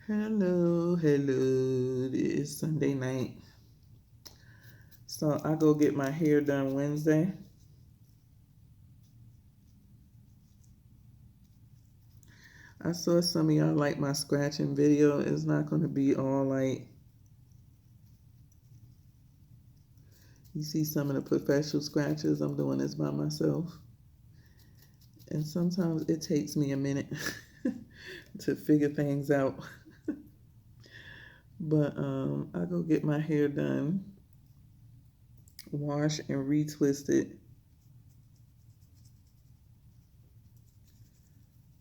Hello, hello. It is Sunday night. So I go get my hair done Wednesday. I saw some of y'all like my scratching video. It's not going to be all like, you see some of the professional scratches. I'm doing this by myself. And sometimes it takes me a minute to figure things out. But I go get my hair done, wash and retwist it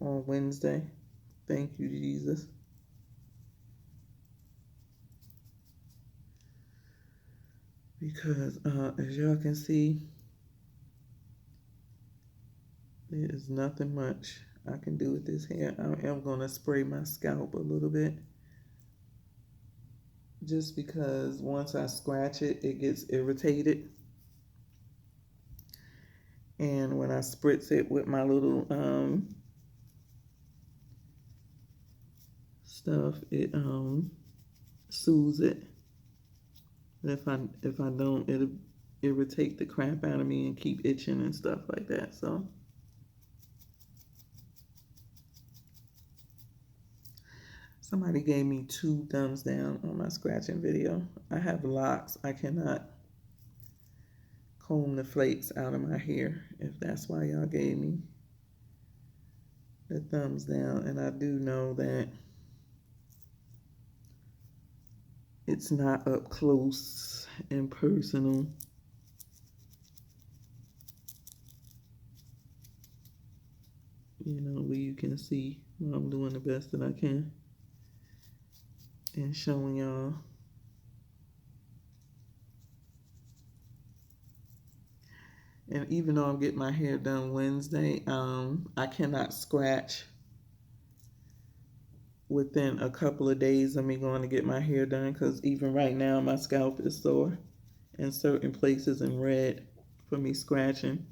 on Wednesday. Thank you, Jesus. Because as y'all can see, there is nothing much I can do with this hair. I am going to spray my scalp a little bit. Just because once I scratch it, it gets irritated. And when I spritz it with my little stuff, it soothes it. If I don't, it'll irritate the crap out of me and keep itching and stuff like that. So somebody gave me 2 thumbs down on my scratching video. I have locks. I cannot comb the flakes out of my hair, if that's why y'all gave me the thumbs down. And I do know that it's not up close and personal. You know, where you can see I'm doing the best that I can and showing y'all. And even though I'm getting my hair done Wednesday, I cannot scratch within a couple of days of me going to get my hair done, because even right now my scalp is sore in certain places and red for me scratching.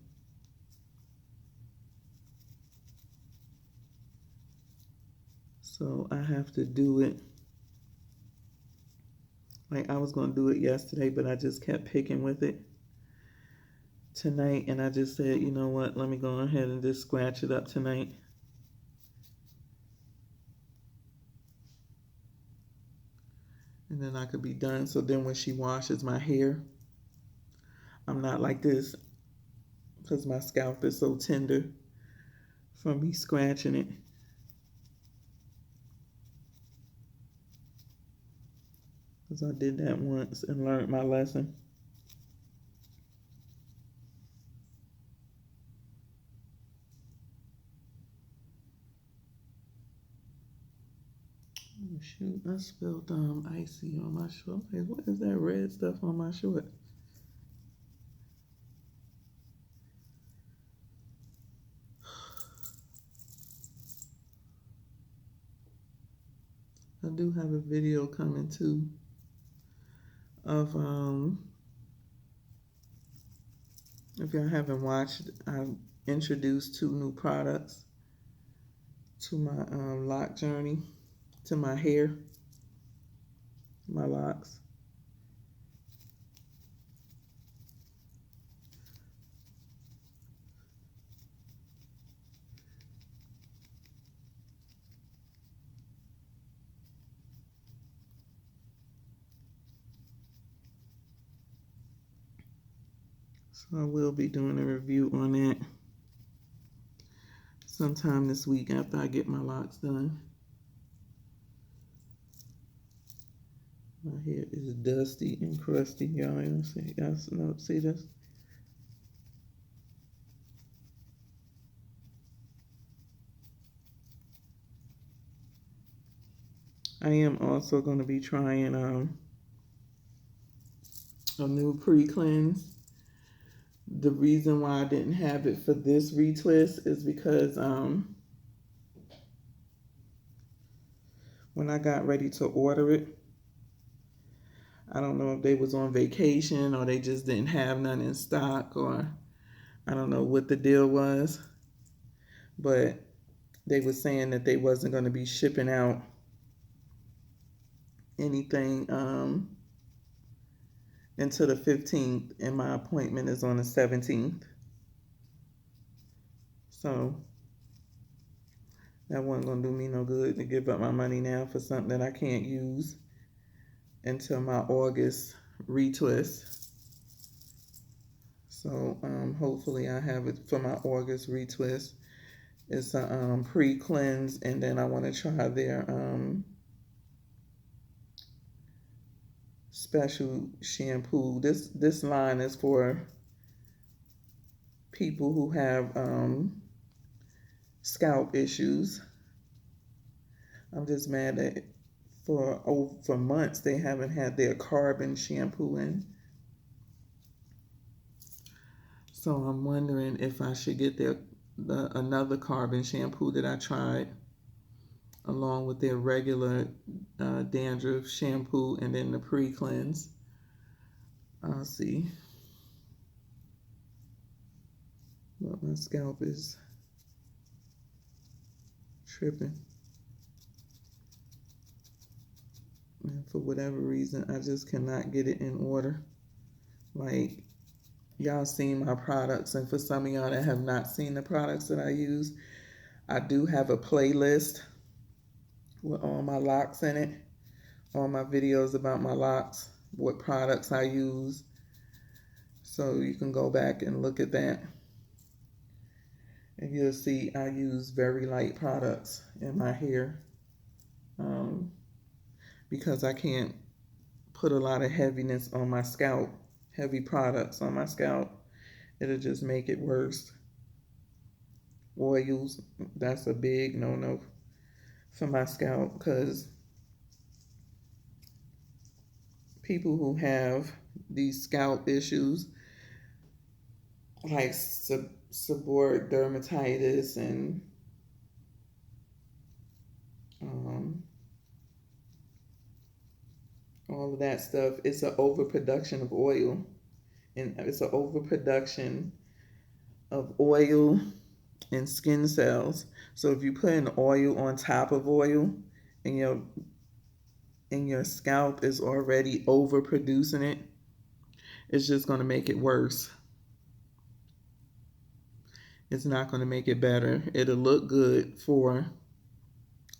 So I have to do it. Like I was going to do it yesterday, but I just kept picking with it tonight, and I just said, you know what, let me go ahead and just scratch it up tonight. And then I could be done. So then when she washes my hair, I'm not like this, because my scalp is so tender from me scratching it. Because I did that once and learned my lesson. Oh, shoot, I spilled icy on my short. Hey, what is that red stuff on my short? I do have a video coming too of if y'all haven't watched, I introduced 2 new products to my lock journey, to my hair, my locks. So I will be doing a review on that sometime this week after I get my locks done. My hair is dusty and crusty, y'all. You see, y'all see this? I am also going to be trying a new pre-cleanse. The reason why I didn't have it for this retwist is because when I got ready to order it, I don't know if they was on vacation or they just didn't have none in stock, or I don't know what the deal was, but they were saying that they wasn't going to be shipping out anything until the 15th, and my appointment is on the 17th. So that wasn't gonna do me no good to give up my money now for something that I can't use until my August retwist. So hopefully I have it for my August retwist. It's a pre-cleanse, and then I want to try their special shampoo. This line is for people who have scalp issues. I'm just mad that for months they haven't had their carbon shampoo in. So I'm wondering if I should get another carbon shampoo that I tried along with their regular dandruff shampoo and then the pre-cleanse. I'll see. But my scalp is tripping. And for whatever reason, I just cannot get it in order. Like, y'all seen my products, and for some of y'all that have not seen the products that I use, I do have a playlist with all my locs in it, all my videos about my locs, what products I use. So you can go back and look at that. And you'll see I use very light products in my hair because I can't put a lot of heaviness on my scalp, heavy products on my scalp. It'll just make it worse. Oils, that's a big no-no for my scalp, because people who have these scalp issues like seborrheic dermatitis and all of that stuff, it's an overproduction of oil, and it's an overproduction of oil and skin cells. So if you put an oil on top of oil and your scalp is already overproducing it, it's just going to make it worse. It's not going to make it better. It'll look good for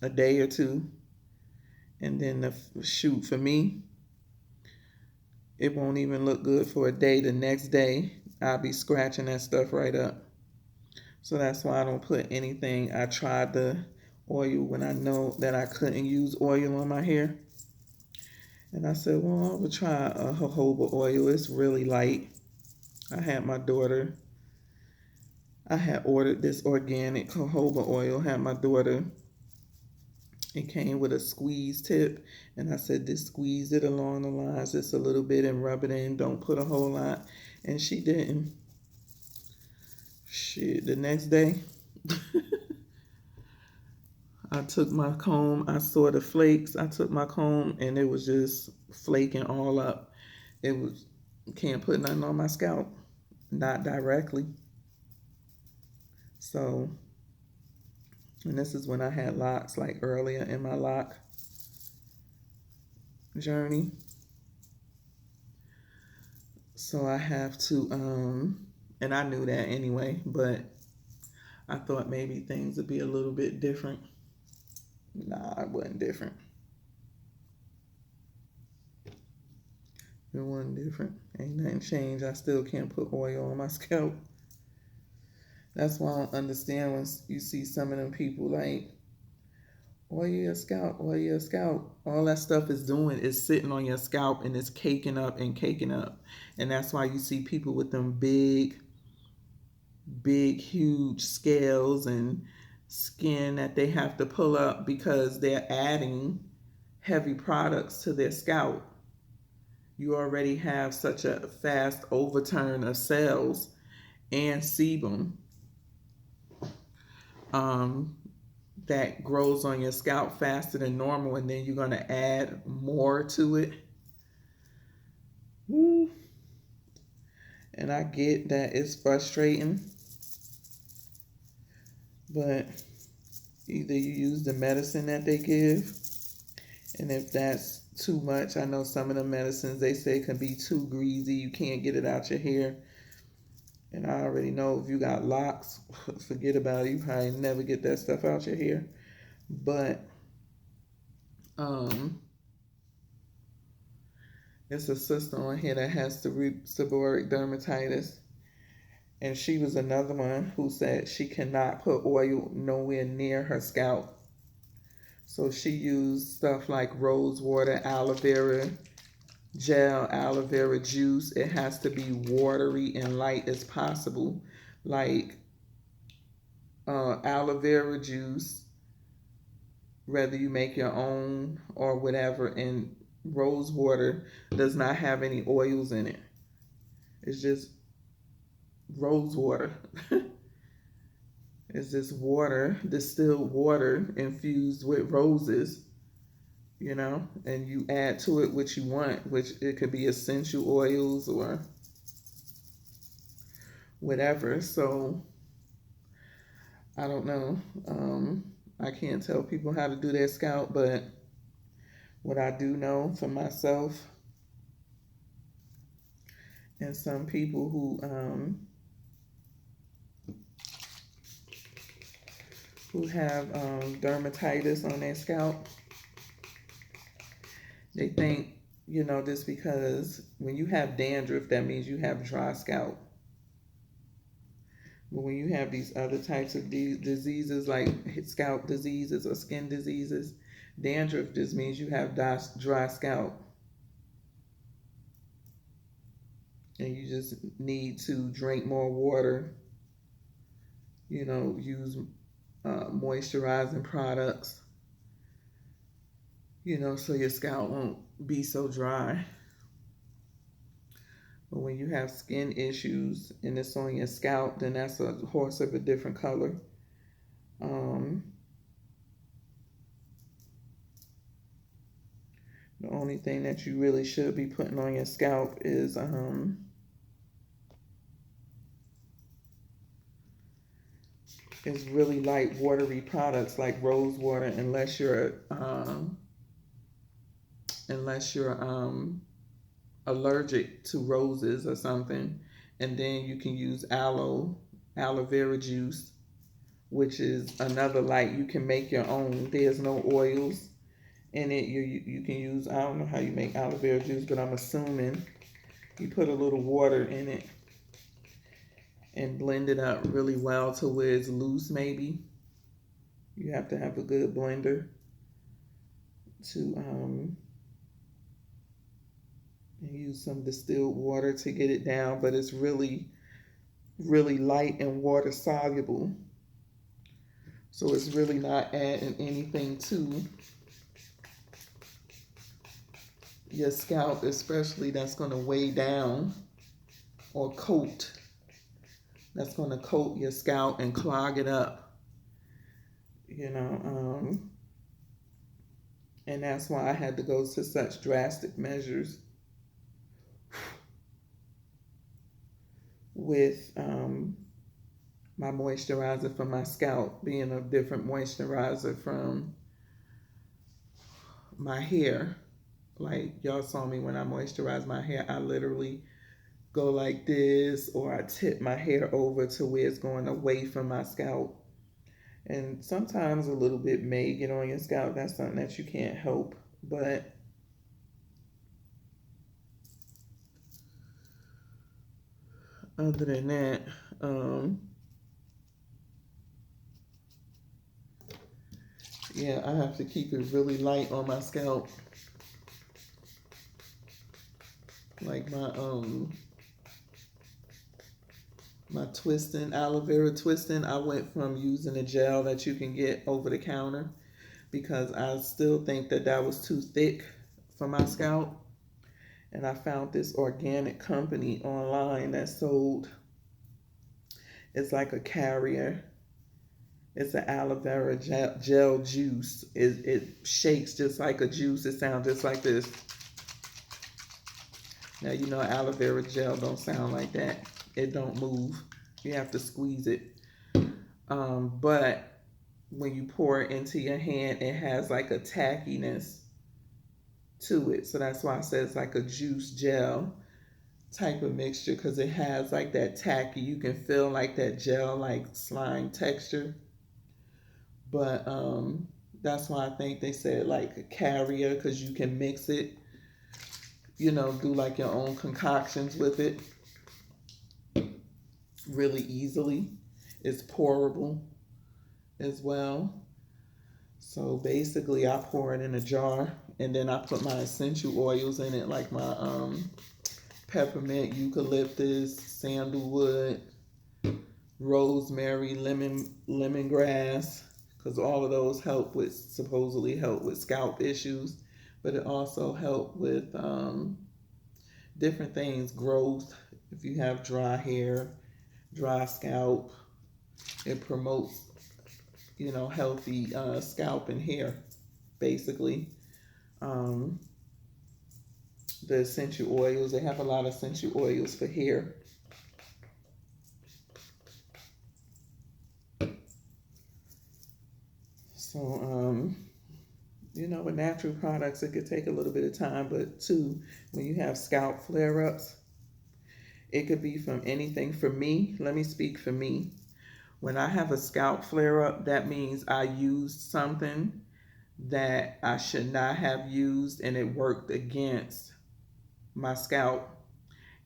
a day or two, and then shoot, for me, it won't even look good for a day. The next day, I'll be scratching that stuff right up. So that's why I don't put anything. I tried the oil when I know that I couldn't use oil on my hair. And I said, well, I would try a jojoba oil. It's really light. I had ordered this organic jojoba oil, had my daughter. It came with a squeeze tip, and I said, just squeeze it along the lines just a little bit and rub it in. Don't put a whole lot. And she didn't. Shit, the next day, I took my comb. I saw the flakes. I took my comb, and it was just flaking all up. Can't put nothing on my scalp, not directly. So, and this is when I had locs, like earlier in my loc journey. So I have to, and I knew that anyway, but I thought maybe things would be a little bit different. Nah, it wasn't different. It wasn't different. Ain't nothing changed. I still can't put oil on my scalp. That's why I don't understand when you see some of them people like, oil your scalp, oil your scalp. All that stuff is doing is sitting on your scalp, and it's caking up and caking up. And that's why you see people with them big, huge scales and skin that they have to pull up because they're adding heavy products to their scalp. You already have such a fast overturn of cells and sebum that grows on your scalp faster than normal, and then you're going to add more to it. Woo. And I get that it's frustrating, but either you use the medicine that they give, and if that's too much. I know some of the medicines they say can be too greasy. You can't get it out your hair. And I already know if you got locks, forget about it. You probably never get that stuff out your hair. But it's a sister on here that has seborrheic dermatitis. And she was another one who said she cannot put oil nowhere near her scalp. So she used stuff like rose water, aloe vera gel, aloe vera juice. It has to be watery and light as possible. Like aloe vera juice, whether you make your own or whatever, and rose water does not have any oils in it. It's just rose water. It's just water, distilled water infused with roses, you know, and you add to it what you want, which it could be essential oils or whatever. So I don't know. I can't tell people how to do their scalp, but what I do know for myself and some people who have dermatitis on their scalp, they think, you know, just because when you have dandruff, that means you have dry scalp. But when you have these other types of diseases like scalp diseases or skin diseases, dandruff just means you have dry scalp. And you just need to drink more water, you know, use moisturizing products, you know, so your scalp won't be so dry. But when you have skin issues and it's on your scalp, then that's a horse of a different color. The only thing that you really should be putting on your scalp is really light watery products like rose water, unless you're allergic to roses or something. And then you can use aloe vera juice, which is another light. You can make your own. There's no oils in it. You can use, I don't know how you make aloe vera juice, but I'm assuming you put a little water in it and blend it up really well to where it's loose. Maybe you have to have a good blender to use some distilled water to get it down, but it's really light and water soluble, so it's really not adding anything to your scalp, especially that's going to weigh down or coat. That's going to coat your scalp and clog it up, you know. And that's why I had to go to such drastic measures with my moisturizer for my scalp being a different moisturizer from my hair. Like y'all saw me when I moisturize my hair, I literally go like this, or I tip my hair over to where it's going away from my scalp. And sometimes a little bit may get on your scalp. That's something that you can't help. But other than that, yeah, I have to keep it really light on my scalp. Like my twisting, aloe vera twisting, I went from using a gel that you can get over the counter because I still think that was too thick for my scalp. And I found this organic company online that sold, it's like a carrier. It's an aloe vera gel juice. It shakes just like a juice. It sounds just like this. Now, you know, aloe vera gel don't sound like that. It don't move. You have to squeeze it. But when you pour it into your hand, it has like a tackiness to it. So that's why I said it's like a juice gel type of mixture, because it has like that tacky, you can feel like that gel like slime texture. But that's why I think they said like a carrier, because you can mix it, you know, do like your own concoctions with it really easily. It's pourable as well. So basically I pour it in a jar, and then I put my essential oils in it, like my peppermint, eucalyptus, sandalwood, rosemary, lemongrass, because all of those supposedly help with scalp issues, but it also help with different things, growth. If you have dry hair, dry scalp, it promotes, you know, healthy scalp and hair, basically. Um, the essential oils, they have a lot of essential oils for hair. So, you know, with natural products, it could take a little bit of time, but too, when you have scalp flare-ups, it could be from anything. For me, let me speak for me. When I have a scalp flare-up, that means I used something that I should not have used, and it worked against my scalp.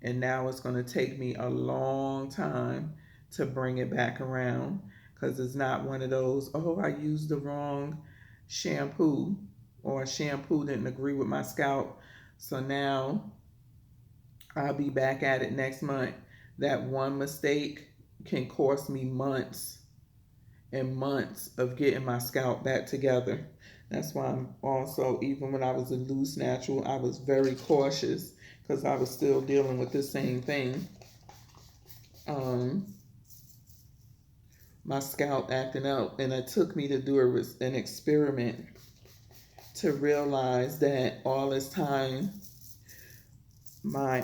And now it's going to take me a long time to bring it back around, because it's not one of those, oh, I used the wrong shampoo, or a shampoo didn't agree with my scalp, so now I'll be back at it next month. That one mistake can cost me months and months of getting my scalp back together. That's why I'm also, even when I was a loose natural, I was very cautious, because I was still dealing with the same thing. My scalp acting up, and it took me to do an experiment to realize that all this time my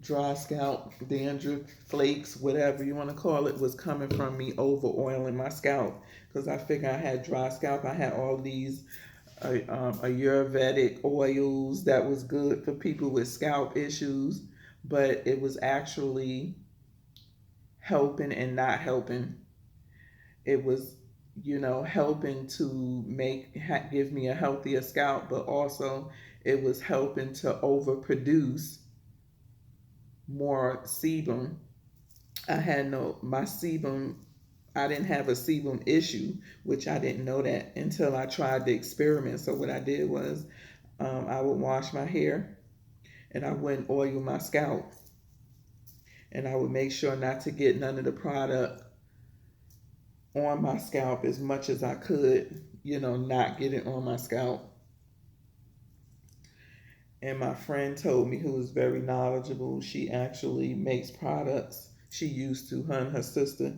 dry scalp, dandruff, flakes, whatever you want to call it, was coming from me over oiling my scalp, because I figured I had dry scalp. I had all these Ayurvedic oils that was good for people with scalp issues, but it was actually helping and not helping. It was, you know, helping to give me a healthier scalp, but also it was helping to overproduce more sebum. My sebum, I didn't have a sebum issue, which I didn't know that until I tried the experiment. So what I did was, I would wash my hair, and I wouldn't oil my scalp, and I would make sure not to get none of the product on my scalp as much as I could, you know, not get it on my scalp. And my friend told me, who was very knowledgeable, she actually makes products. She used to, her and her sister.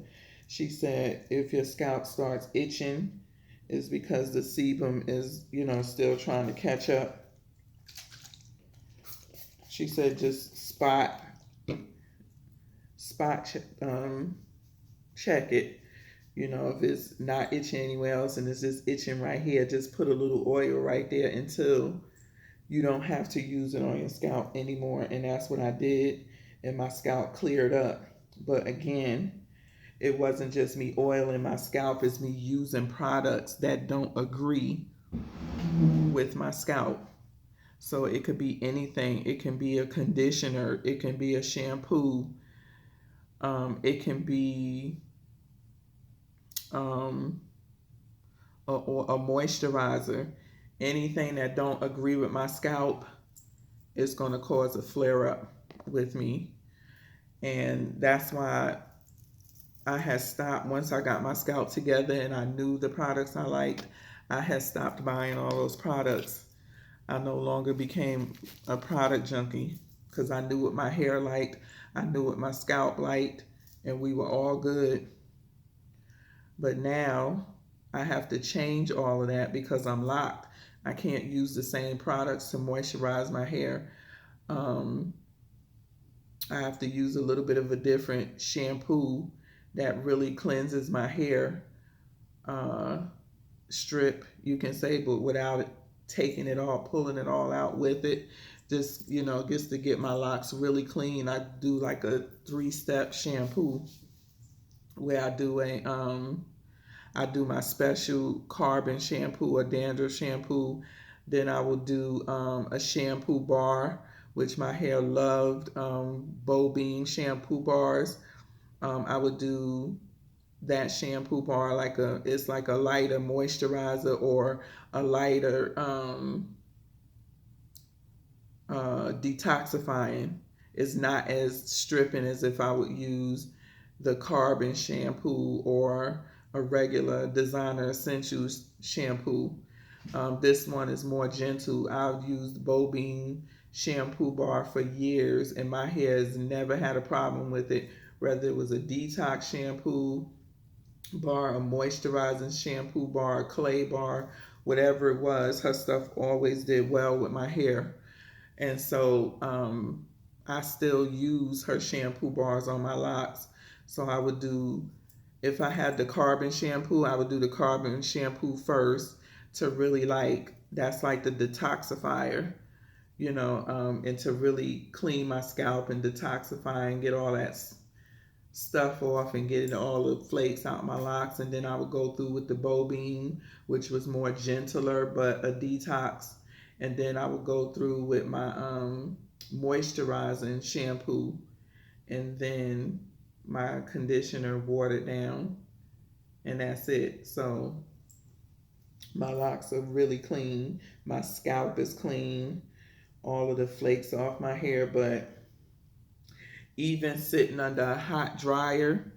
She said if your scalp starts itching, it's because the sebum is, you know, still trying to catch up. She said just spot check it. You know, if it's not itching anywhere else and it's just itching right here, just put a little oil right there until you don't have to use it on your scalp anymore. And that's what I did, and my scalp cleared up. But again, it wasn't just me oiling my scalp, it's me using products that don't agree with my scalp. So it could be anything. It can be a conditioner, it can be a shampoo, it can be um, a moisturizer. Anything that don't agree with my scalp is going to cause a flare up with me. And that's why I had stopped. Once I got my scalp together and I knew the products I liked, I had stopped buying all those products. I no longer became a product junkie, because I knew what my hair liked, I knew what my scalp liked, and we were all good. But now I have to change all of that because I'm locked. I can't use the same products to moisturize my hair. Um, I have to use a little bit of a different shampoo that really cleanses my hair, uh, strip, you can say, but without it taking it all, pulling it all out with it. Just, you know, just to get my locks really clean, I do like a 3-step shampoo where I do my special carbon shampoo or dandruff shampoo. Then I will do a shampoo bar, which my hair loved, Bobine shampoo bars. I would do that shampoo bar it's like a lighter moisturizer or a lighter detoxifying. It's not as stripping as if I would use the carbon shampoo or a regular designer essentials shampoo. This one is more gentle. I've used Bobine shampoo bar for years and my hair has never had a problem with it, whether it was a detox shampoo bar, a moisturizing shampoo bar, a clay bar, whatever it was. Her stuff always did well with my hair. And so I still use her shampoo bars on my locks. So I would do, if I had the carbon shampoo, I would do the carbon shampoo first to really that's like the detoxifier, you know, and to really clean my scalp and detoxify and get all that stuff off and getting all the flakes out my locks. And then I would go through with the Bobine, which was more gentler but a detox. And then I would go through with my moisturizing shampoo and then my conditioner watered down, and that's it. So my locks are really clean, my scalp is clean, all of the flakes off my hair. But even sitting under a hot dryer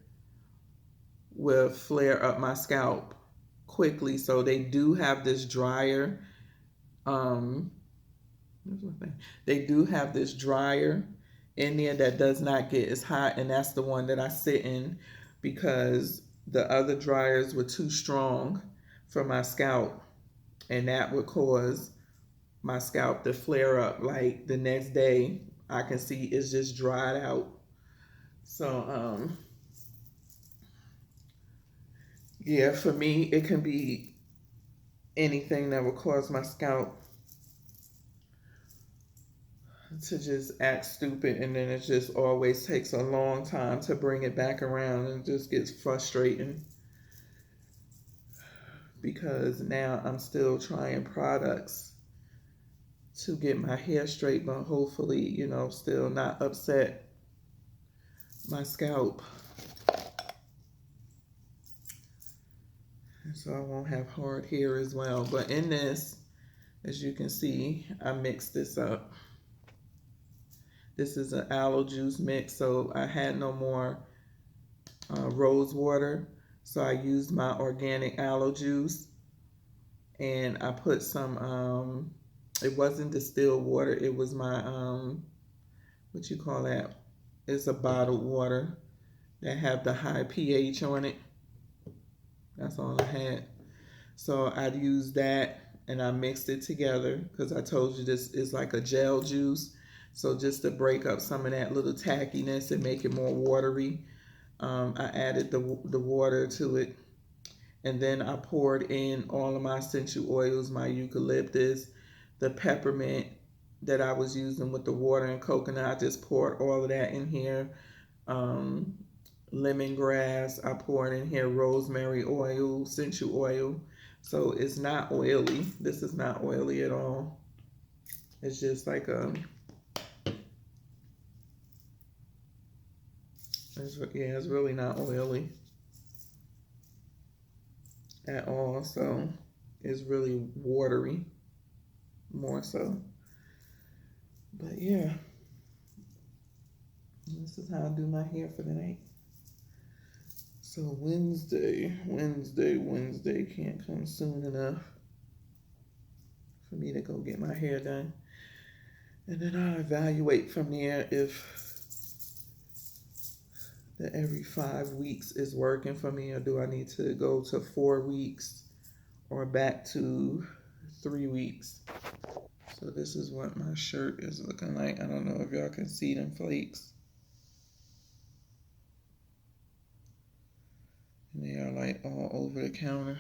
will flare up my scalp quickly. So they do have this dryer. They do have this dryer in there that does not get as hot, and that's the one that I sit in because the other dryers were too strong for my scalp, and that would cause my scalp to flare up. Like the next day, I can see it's just dried out. So, yeah, for me, it can be anything that would cause my scalp to just act stupid, and then it just always takes a long time to bring it back around, and it just gets frustrating because now I'm still trying products to get my hair straight, but hopefully, you know, still not upset my scalp. So I won't have hard hair as well. But in this, as you can see, I mixed this up. This is an aloe juice mix, so I had no more rose water. So I used my organic aloe juice, and I put some, it wasn't distilled water, it was my, what you call that? It's a bottled water that have the high pH on it. That's all I had. So I used that and I mixed it together because I told you this is like a gel juice. So just to break up some of that little tackiness and make it more watery, I added the water to it. And then I poured in all of my essential oils, my eucalyptus, the peppermint that I was using with the water and coconut. I just poured all of that in here. Lemongrass, I poured in here rosemary oil, essential oil. So it's not oily. This is not oily at all. It's just like it's really not oily at all. So it's really watery, more so. But yeah, this is how I do my hair for the night. So Wednesday can't come soon enough for me to go get my hair done. And then I'll evaluate from there if the every 5 weeks is working for me, or do I need to go to 4 weeks or back to 3 weeks. So this is what my shirt is looking like. I don't know if y'all can see them flakes. And they are like all over the counter.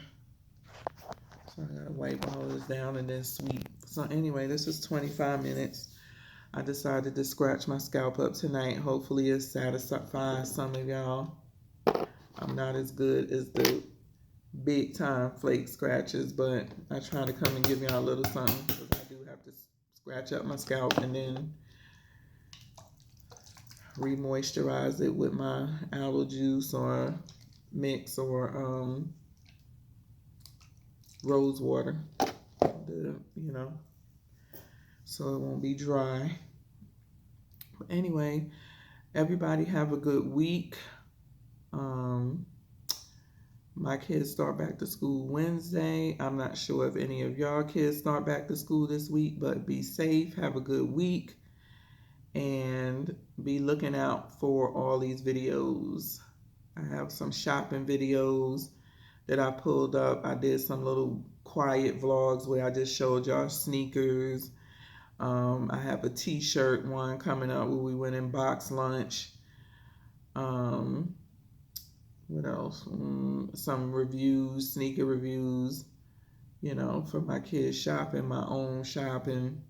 So I gotta wipe all this down and then sweep. So anyway, this is 25 minutes. I decided to scratch my scalp up tonight. Hopefully it satisfies some of y'all. I'm not as good as the big time flake scratches, but I try to come and give y'all a little something because I do have to scratch up my scalp and then re-moisturize it with my aloe juice or mix or rose water, so it won't be dry. But anyway, everybody have a good week. My kids start back to school Wednesday. I'm not sure if any of y'all kids start back to school this week, but be safe, have a good week, and be looking out for all these videos. I have some shopping videos that I pulled up. I did some little quiet vlogs where I just showed y'all sneakers. I have a t-shirt one coming up where we went and box lunch. What else? Some reviews, sneaker reviews, for my kids shopping, my own shopping.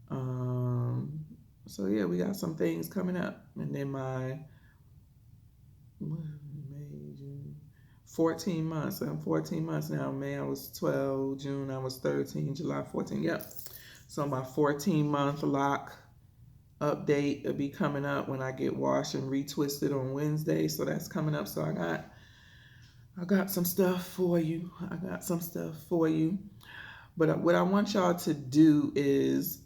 So yeah, we got some things coming up. And then my 14 months. I'm 14 months now. May I was 12, June I was 13, July 14. Yep. So my 14-month lock update will be coming up when I get washed and retwisted on Wednesday. So that's coming up. So I got some stuff for you. But what I want y'all to do is,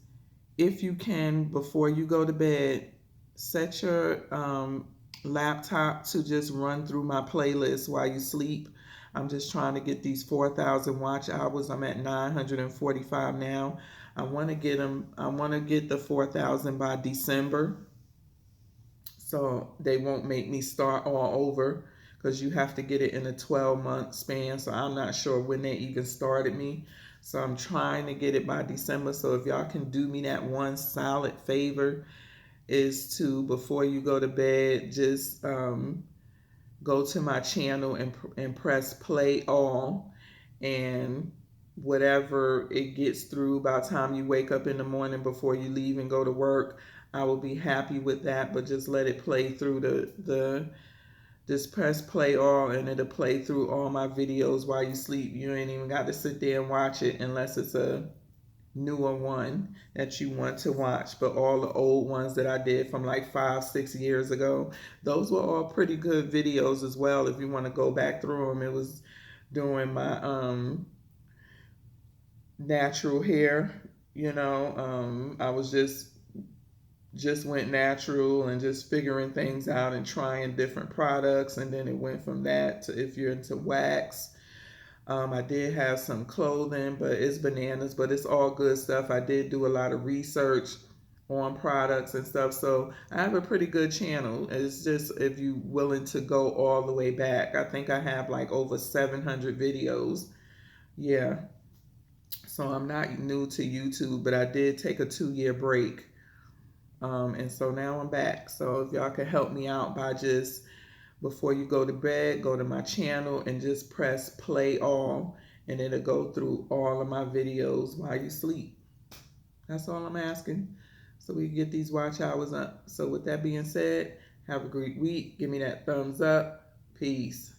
if you can, before you go to bed, set your laptop to just run through my playlist while you sleep. I'm just trying to get these 4,000 watch hours. I'm at 945 now. I want to get the 4,000 by December, so they won't make me start all over, because you have to get it in a 12-month span. So I'm not sure when they even started me. So I'm trying to get it by December. So if y'all can do me that one solid favor, is to, before you go to bed, just go to my channel and press play all, and whatever it gets through by the time you wake up in the morning before you leave and go to work, I will be happy with that. But just let it play through just press play all, and it'll play through all my videos while you sleep. You ain't even got to sit there and watch it unless it's a newer one that you want to watch. But all the old ones that I did from like 5-6 years ago, those were all pretty good videos as well. If you want to go back through them, it was doing my natural hair. I was just went natural and just figuring things out and trying different products, and then it went from that to if you're into wax. I did have some clothing, but it's bananas, but it's all good stuff. I did do a lot of research on products and stuff, so I have a pretty good channel. It's just if you're willing to go all the way back. I think I have like over 700 videos. Yeah. So I'm not new to YouTube, but I did take a 2-year break. And so now I'm back. So if y'all can help me out by just, before you go to bed, go to my channel and just press play all, and it'll go through all of my videos while you sleep. That's all I'm asking, so we can get these watch hours up. So with that being said, have a great week. Give me that thumbs up. Peace.